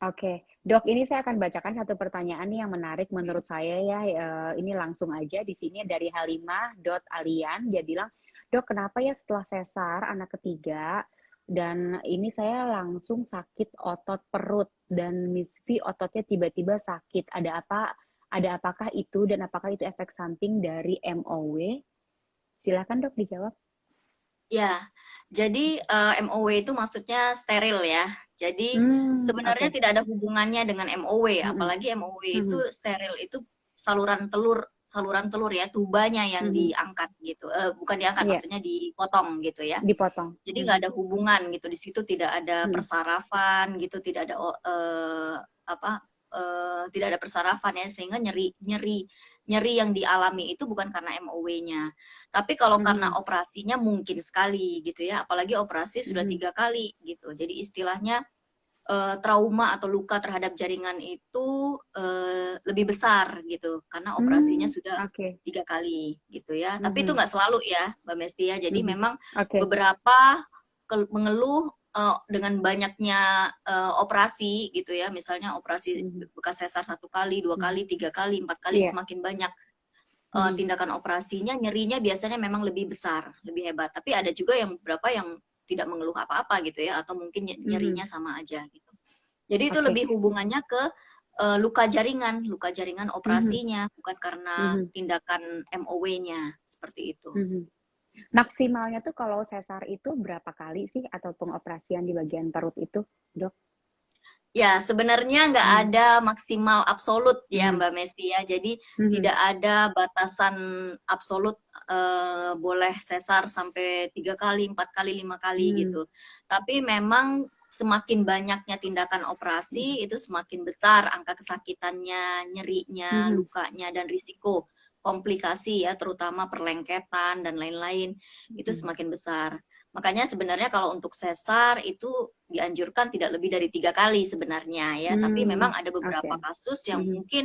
S2: Oke, Dok, ini saya akan bacakan satu pertanyaan nih yang menarik menurut saya ya. Ini langsung aja di sini dari Halimah.alian. Dia bilang, Dok, kenapa ya setelah sesar anak ketiga dan ini saya langsung sakit otot perut dan Miss V ototnya tiba-tiba sakit. Ada apa? Ada apakah itu dan apakah itu efek samping dari MOW? Silakan Dok dijawab.
S1: Ya, jadi MOW itu maksudnya steril ya. Jadi
S2: Oke.
S1: sebenarnya tidak ada hubungannya dengan MOW,
S2: Mhm.
S1: apalagi MOW itu
S2: Mhm.
S1: steril itu saluran telur ya, tubanya yang
S2: Mhm.
S1: diangkat gitu. Bukan diangkat,
S2: Iya,
S1: maksudnya dipotong gitu ya.
S2: dipotong.
S1: Jadi nggak
S2: Mhm.
S1: ada hubungan gitu. Di situ tidak ada
S2: Mhm.
S1: persarafan gitu, tidak ada apa tidak ada persarafan ya sehingga nyeri nyeri nyeri yang dialami itu bukan karena MOW-nya. Tapi kalau karena
S2: Mhm.
S1: operasinya mungkin sekali gitu ya, apalagi operasi sudah
S2: Mhm.
S1: 3 kali gitu. Jadi istilahnya trauma atau luka terhadap jaringan itu lebih besar gitu karena operasinya sudah
S2: Oke.
S1: 3 kali gitu ya. Tapi itu
S2: Mhm.
S1: nggak selalu ya, Mbak Mesti ya. Jadi
S2: Mhm.
S1: memang
S2: Oke.
S1: beberapa mengeluh dengan banyaknya operasi gitu ya. Misalnya operasi
S2: Mhm.
S1: bekas sesar 1 kali, dua
S2: Mhm.
S1: kali, 3 kali, 4 kali,
S2: Iya.
S1: semakin banyak
S2: Mhm.
S1: tindakan operasinya, nyerinya biasanya memang lebih besar, lebih hebat. Tapi ada juga yang beberapa yang tidak mengeluh apa-apa gitu ya, atau mungkin
S2: Mhm.
S1: nyerinya sama aja gitu. Jadi itu
S2: Oke.
S1: lebih hubungannya ke luka jaringan
S2: Mhm.
S1: operasinya, bukan karena
S2: Mhm.
S1: tindakan MOW-nya, seperti itu.
S2: Mhm. Maksimalnya tuh kalau sesar itu berapa kali sih atau pengoperasian di bagian perut itu, Dok?
S1: Ya, sebenarnya nggak
S2: Mhm.
S1: ada maksimal absolut ya
S2: Mhm.
S1: Mbak Mesti ya. Jadi
S2: Mhm.
S1: tidak ada batasan absolut boleh sesar sampai 3 kali, 4 kali, 5 kali
S2: Mhm.
S1: gitu. Tapi memang semakin banyaknya tindakan
S2: Mhm.
S1: operasi itu semakin besar angka kesakitannya, nyerinya,
S2: Mhm.
S1: lukanya dan risiko komplikasi ya, terutama perlengketan dan lain-lain itu
S2: Mhm.
S1: semakin besar. Makanya sebenarnya kalau untuk sesar itu dianjurkan tidak lebih dari 3 kali sebenarnya ya. Tapi memang ada beberapa
S2: Oke.
S1: kasus yang
S2: Mhm.
S1: mungkin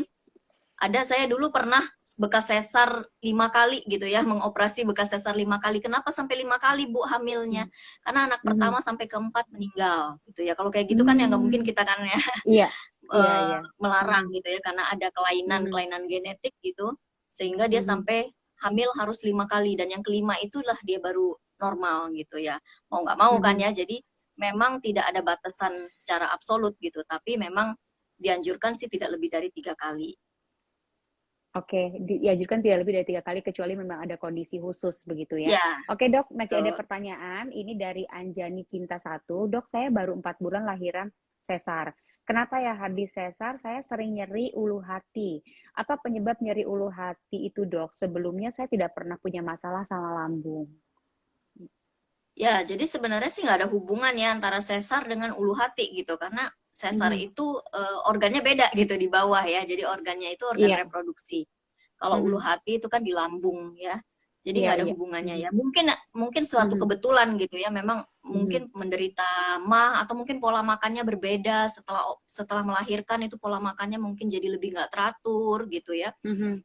S1: ada saya dulu pernah bekas sesar 5 kali gitu ya, mengoperasi bekas sesar 5 kali. Kenapa sampai 5 kali Bu hamilnya?
S2: Mhm.
S1: Karena anak
S2: Mhm.
S1: pertama sampai keempat meninggal gitu ya. Kalau kayak gitu kan ya nggak mungkin
S2: Mmm.
S1: kita kan ya
S2: Iya. Iya iya.
S1: melarang
S2: Mhm.
S1: gitu ya karena ada
S2: Mhm.
S1: kelainan-kelainan genetik gitu sehingga dia
S2: Mhm.
S1: sampai hamil harus 5 kali dan yang kelima itulah dia baru normal gitu ya mau nggak mau kan
S2: Mhm.
S1: ya jadi memang tidak ada batasan secara absolut gitu tapi memang dianjurkan sih tidak lebih dari 3 kali.
S2: Oke, diajukan tidak lebih dari 3 kali kecuali memang ada kondisi khusus begitu ya.
S1: Ya
S2: Oke Dok, masih ada
S1: betul.
S2: pertanyaan, ini dari Anjani Cinta 1. Dok, saya baru 4 bulan lahiran sesar. Kenapa ya habis sesar saya sering nyeri ulu hati? Apa penyebab nyeri ulu hati itu Dok? Sebelumnya saya tidak pernah punya masalah sama lambung.
S1: Ya, jadi sebenarnya sih nggak ada hubungan ya antara sesar dengan ulu hati gitu, karena sesar itu organnya beda gitu di bawah ya. Jadi organnya itu organ
S2: Iya.
S1: reproduksi. Kalau ulu hati itu kan di lambung ya. Jadi
S2: Iya,
S1: nggak ada
S2: iya.
S1: hubungannya ya. Mungkin suatu kebetulan gitu ya. Memang mungkin menderita MAH atau mungkin pola makannya berbeda setelah melahirkan, itu pola makannya mungkin jadi lebih nggak teratur gitu ya.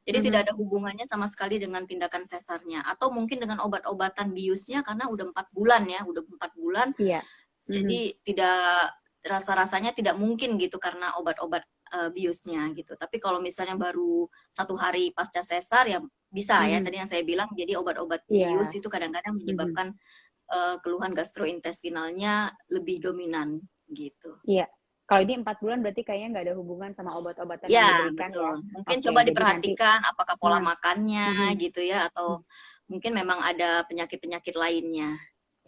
S1: Jadi tidak ada hubungannya sama sekali dengan tindakan sesarnya. Atau mungkin dengan obat-obatan biusnya karena udah 4 bulan ya, udah 4 bulan.
S2: Iya.
S1: Jadi tidak rasa-rasanya tidak mungkin gitu karena obat-obat biusnya gitu. Tapi kalau misalnya baru 1 hari pasca sesar ya bisa ya. Tadi yang saya bilang, jadi obat-obat bius
S2: Iya.
S1: itu kadang-kadang menyebabkan keluhan gastrointestinalnya lebih dominan gitu.
S2: Iya. Kalau ini 4 bulan berarti kayaknya nggak ada hubungan sama obat-obatan yang
S1: Ya,
S2: diberikan ya.
S1: betul. Mungkin
S2: Oke,
S1: coba
S2: jadi nanti
S1: diperhatikan apakah pola makannya
S2: mhm.
S1: gitu ya, atau mungkin memang ada penyakit-penyakit lainnya.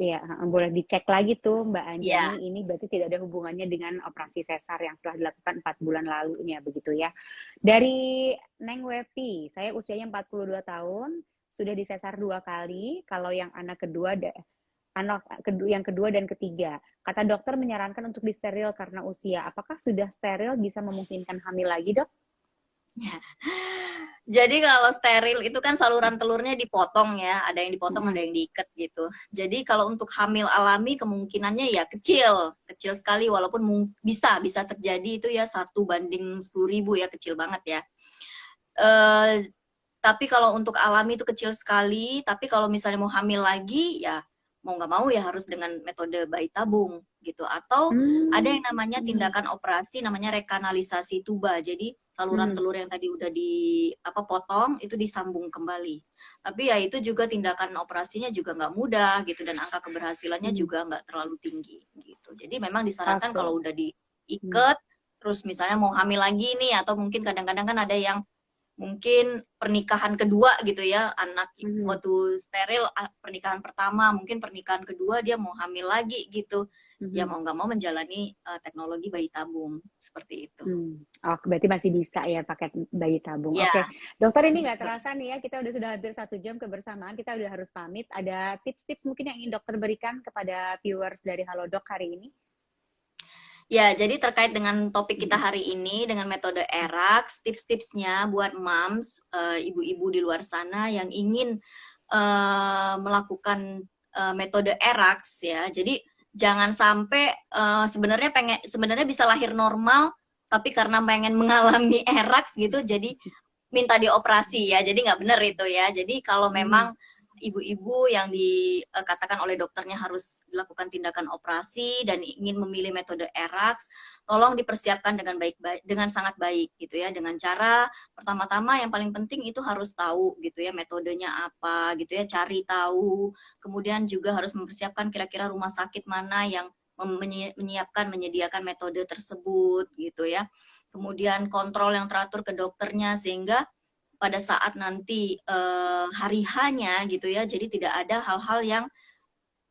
S2: Iya, boleh dicek lagi tuh Mbak
S1: Ya,
S2: Anjani, ini berarti tidak ada hubungannya dengan operasi sesar yang telah dilakukan 4 bulan lalu ini ya, begitu ya. Dari Neng Wepi, saya usianya 42 tahun, sudah disesar 2 kali, kalau yang anak kedua yang kedua dan ketiga. Kata dokter menyarankan untuk disteril karena usia. Apakah sudah steril bisa memungkinkan hamil lagi, Dok?
S1: jadi kalau steril itu kan saluran telurnya dipotong ya, ada yang dipotong, ada yang diikat gitu. Jadi kalau untuk hamil alami kemungkinannya ya kecil sekali, walaupun bisa terjadi itu ya 1/10.000 ya, kecil banget ya. Tapi kalau untuk alami itu kecil sekali, tapi kalau misalnya mau hamil lagi ya mau nggak mau ya harus dengan metode bayi tabung gitu. Atau ada yang namanya tindakan operasi namanya rekanalisasi tuba. Jadi saluran telur yang tadi udah potong itu disambung kembali. Tapi ya itu juga tindakan operasinya juga nggak mudah gitu, dan angka keberhasilannya juga nggak terlalu tinggi gitu. Jadi memang disarankan kalau udah diikat terus misalnya mau hamil lagi nih, atau mungkin kadang-kadang kan ada yang mungkin pernikahan kedua gitu ya, anak waktu steril pernikahan pertama, mungkin pernikahan kedua dia mau hamil lagi gitu, ya mau nggak mau menjalani teknologi bayi tabung seperti itu.
S2: Oh, berarti masih bisa ya pakai bayi tabung.
S1: Ya.
S2: Oke, dokter, ini nggak terasa nih ya, kita sudah hampir 1 jam kebersamaan, kita udah harus pamit. Ada tips-tips mungkin yang ingin dokter berikan kepada viewers dari Halodoc hari ini?
S1: Ya, jadi terkait dengan topik kita hari ini dengan metode ERAX, tips-tipsnya buat moms, ibu-ibu di luar sana yang ingin melakukan metode ERAX ya. Jadi jangan sampai sebenarnya bisa lahir normal, tapi karena pengen mengalami ERAX gitu, jadi minta dioperasi ya. Jadi nggak benar itu ya. Jadi kalau memang ibu-ibu yang dikatakan oleh dokternya harus dilakukan tindakan operasi dan ingin memilih metode ERAX, tolong dipersiapkan dengan sangat baik gitu ya, dengan cara pertama-tama yang paling penting itu harus tahu gitu ya metodenya apa gitu ya, cari tahu, kemudian juga harus mempersiapkan kira-kira rumah sakit mana yang menyediakan metode tersebut gitu ya, kemudian kontrol yang teratur ke dokternya sehingga pada saat nanti hari H-nya gitu ya, jadi tidak ada hal-hal yang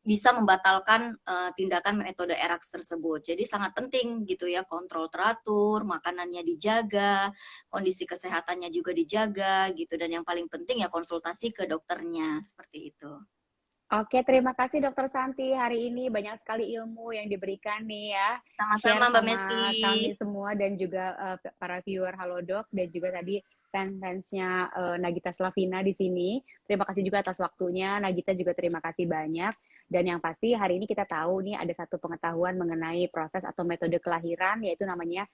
S1: bisa membatalkan tindakan metode ERAX tersebut. Jadi sangat penting gitu ya, kontrol teratur, makanannya dijaga, kondisi kesehatannya juga dijaga gitu, dan yang paling penting ya konsultasi ke dokternya, seperti itu.
S2: Oke, terima kasih Dokter Santi. Hari ini banyak sekali ilmu yang diberikan nih ya.
S1: Sama-sama Mbak Mesti.
S2: Kami semua dan juga para viewer Halodoc, dan juga tadi fans-fansnya Nagita Slavina di sini. Terima kasih juga atas waktunya. Nagita juga terima kasih banyak. Dan yang pasti hari ini kita tahu nih ada satu pengetahuan mengenai proses atau metode kelahiran, yaitu namanya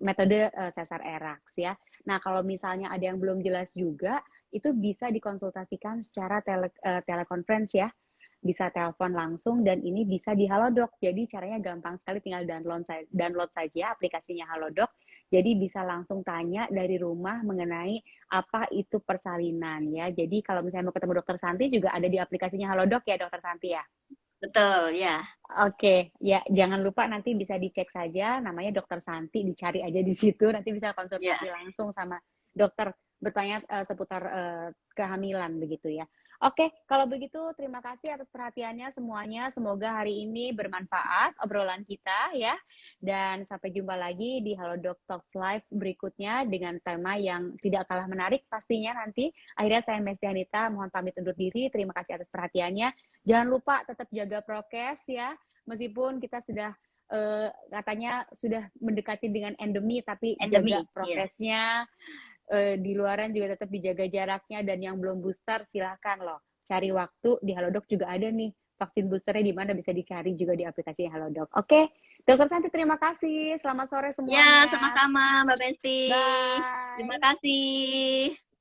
S2: metode sesar ERAX ya. Nah, kalau misalnya ada yang belum jelas juga, itu bisa dikonsultasikan secara telekonferensi ya. Bisa telepon langsung, dan ini bisa di Halodoc. Jadi caranya gampang sekali, tinggal download saja aplikasinya Halodoc. Jadi bisa langsung tanya dari rumah mengenai apa itu persalinan ya. Jadi kalau misalnya mau ketemu Dokter Santi juga ada di aplikasinya Halodoc ya Dokter Santi ya.
S1: Betul ya.
S2: Oke, ya jangan lupa nanti bisa dicek saja namanya Dokter Santi, dicari aja di situ, nanti bisa konsultasi langsung sama dokter, bertanya seputar kehamilan begitu ya. Oke, kalau begitu terima kasih atas perhatiannya semuanya. Semoga hari ini bermanfaat obrolan kita ya. Dan sampai jumpa lagi di Halodoc Talks Live berikutnya dengan tema yang tidak kalah menarik pastinya nanti. Akhirnya saya Mesti Anita mohon pamit undur diri. Terima kasih atas perhatiannya. Jangan lupa tetap jaga prokes ya. Meskipun kita sudah katanya sudah mendekati dengan endemi, tapi
S1: Endemi,
S2: jaga prokesnya. Di luaran juga tetap dijaga jaraknya, dan yang belum booster silahkan loh cari waktu di Halodoc, juga ada nih vaksin boosternya, di mana bisa dicari juga di aplikasi Halodoc. Oke, Dokter Santi, terima kasih. Selamat sore
S1: Ya,
S2: semuanya.
S1: sama-sama Mbak Besti.
S2: Bye.
S1: Terima kasih.